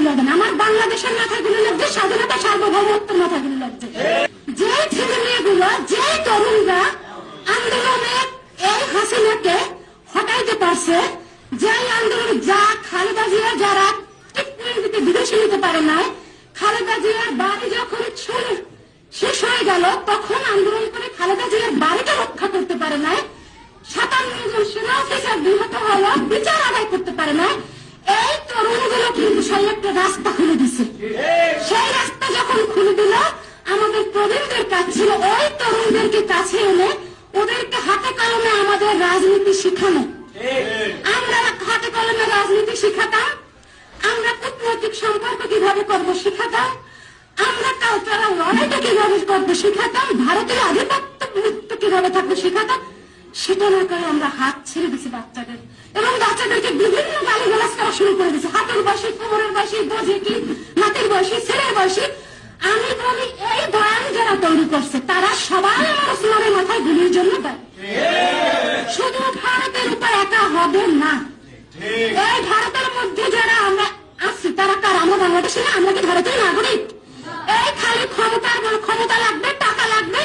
লাগবে না, আমার বাংলাদেশের মাথাগুলো লাগছে, স্বাধীনতা সার্বভৌমত্বের মাথাগুলো লাগছে। যে ছেলে মেয়েগুলো, যে তরুণরা আন্দোলনের এই হাসিনাকে হটাইতে পারছে, যে আন্দোলন যা খালেদা জিয়া যারা ট্রিটমেন্ট বিদেশে নিতে পারে না, খালেদা জিয়ার বাড়ি যখন শেষ হয়ে গেল তখন আন্দোলন করে খালেদা জিয়ার বাড়িটা রক্ষা করতে পারে না, 57 জন সেনা অফিসার নিহত হলো, বিচার আদায় করতে পারে না। এই তরুণগুলো কিন্তু সেই একটা রাস্তা খুলে দিছে। সেই রাস্তা যখন খুলে দিল, আমাদের প্রবীণদের কাজ ছিল ওই তরুণদেরকে কাছে এনে ওদেরকে হাতে কলমে আমাদের রাজনীতি শিখানো। আমরা হাতে কলমে রাজনীতি শিখাতাম, আমরা কূটনৈতিক সম্পর্ক কিভাবে করবো শিখাতাম, আমরা কালচারাল লড়াইটা কিভাবে করবো শিখাতাম, ভারতের আধিপত্য কিভাবে থাকবে শিখাতাম। সেটা না করে আমরা হাত ছেড়ে দিচ্ছি বাচ্চাদের, এবং বাচ্চাদেরকে বিভিন্ন গালিগালাজ করা শুরু করে দিচ্ছে, হাতের বয়সী, কোমরের বয়সী, বোঝেকি, নাতের বয়সী, ছেলের বয়সী। আমি বলি এই বয়ান যারা তৈরি করছে তারা সবাই আমার ওসমানের মাথায় গুলির জন্য দেয়। শুধু ভারতের উপর একা হবে না, এই ভারতের মধ্যে যারা আমরা আছি তারা কার? আমরা বাংলাদেশে না, আমরা কি ভারতের নাগরিক? এই খালি ক্ষমতা লাগবে, টাকা লাগবে,